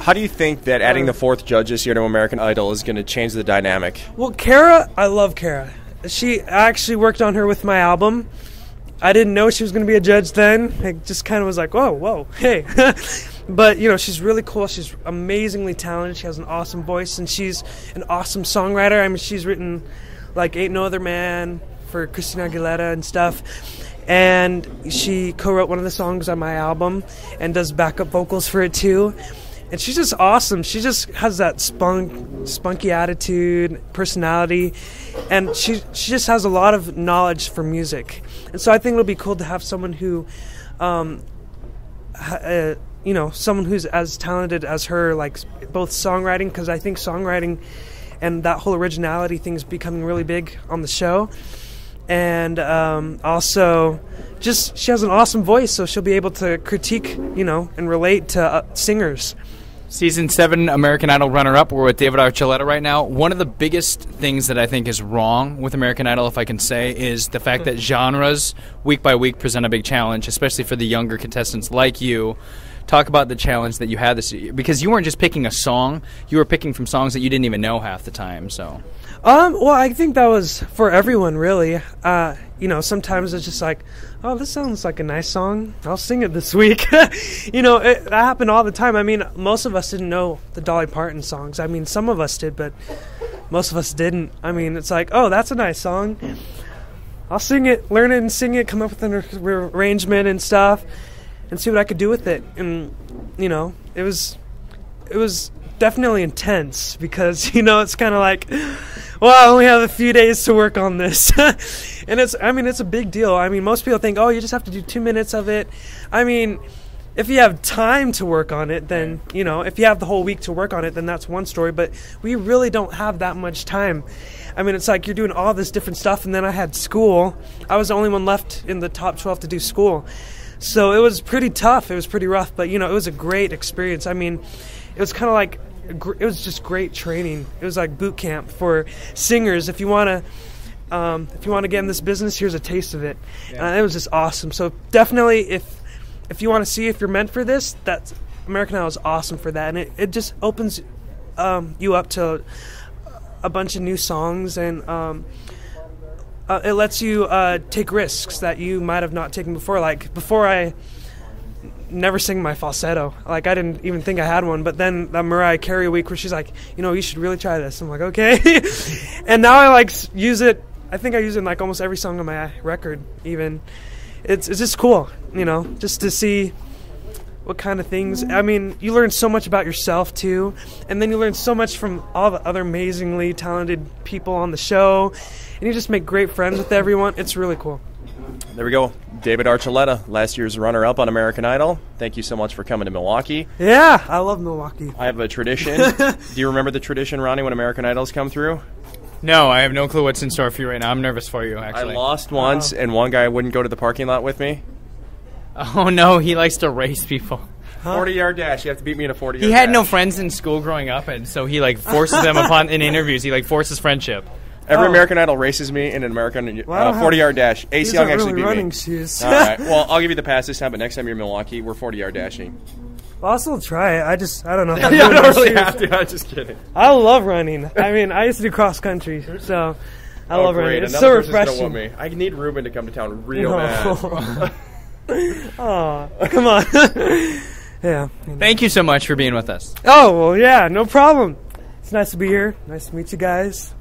How do you think that adding the fourth judge this year to American Idol is going to change the dynamic? Well, Kara, I love Kara. I actually worked on her with my album. I didn't know she was going to be a judge then. I just kind of was like, whoa, hey. But, she's really cool. She's amazingly talented. She has an awesome voice, and she's an awesome songwriter. I mean, she's written, like, Ain't No Other Man for Christina Aguilera and stuff. And she co-wrote one of the songs on my album and does backup vocals for it, too. And she's just awesome. She just has that spunky attitude, personality, and she just has a lot of knowledge for music. And so I think it'll be cool to have someone who, someone who's as talented as her, like both songwriting, because I think songwriting and that whole originality thing is becoming really big on the show. And also, just she has an awesome voice, so she'll be able to critique, and relate to singers. Season 7 American Idol runner-up. We're with David Archuleta right now. One of the biggest things that I think is wrong with American Idol, if I can say, is the fact that genres, week by week, present a big challenge, especially for the younger contestants like you. Talk about the challenge that you had this year, because you weren't just picking a song, you were picking from songs that you didn't even know half the time. So, well, I think that was for everyone, really. Sometimes it's just like, oh, this sounds like a nice song, I'll sing it this week. That happened all the time. I mean, most of us didn't know the Dolly Parton songs. I mean, some of us did, but most of us didn't. I mean, it's like, oh, that's a nice song, I'll sing it, learn it and sing it, come up with an arrangement and stuff, and see what I could do with it. And it was definitely intense, because it's kind of like, well, I only have a few days to work on this. And it's a big deal. I mean, most people think, oh, you just have to do 2 minutes of it. I mean, if you have time to work on it, then if you have the whole week to work on it, then that's one story. But we really don't have that much time. I mean, it's like you're doing all this different stuff, and then I had school. I was the only one left in the top 12 to do school. So it was pretty tough. It was pretty rough, but it was a great experience. I mean, it was kind of like, it was just great training. It was like boot camp for singers. If you want to get in this business, here's a taste of it. It was just awesome. So definitely, if you want to see if you're meant for this, that's American Idol is awesome for that, and it just opens you up to a bunch of new songs, and it lets you take risks that you might have not taken before. Like, before, I never sing my falsetto. Like, I didn't even think I had one. But then the Mariah Carey week where she's like, you should really try this. I'm like, okay. And now I use it. I think I use it in like almost every song on my record. Even it's just cool, just to see what kind of things. I mean, you learn so much about yourself too, and then you learn so much from all the other amazingly talented people on the show, and you just make great friends with everyone. It's really cool. There we go. David Archuleta, last year's runner-up on American Idol. Thank you so much for coming to Milwaukee. Yeah, I love Milwaukee. I have a tradition. Do you remember the tradition, Ronnie, when American Idols come through? No, I have no clue what's in store for you right now. I'm nervous for you, actually. I lost once, and one guy wouldn't go to the parking lot with me. Oh, no, he likes to race people. 40-yard dash. You have to beat me in a 40-yard dash. He had no friends in school growing up, and so he forces them upon in interviews. He forces friendship. Every American Idol races me in an American 40-yard dash. Ace Young actually beat running me. Shoes. All right. Well, I'll give you the pass this time, but next time you're in Milwaukee, we're 40-yard dashing. Well, I'll still try it. I don't know. If You don't really have to. I'm just kidding. I love running. I mean, I used to do cross country, so I love running. It's so refreshing. Want me. I need Ruben to come to town real bad. Oh, come on. Yeah. Thank you so much for being with us. Oh, well, yeah, no problem. It's nice to be here. Nice to meet you guys.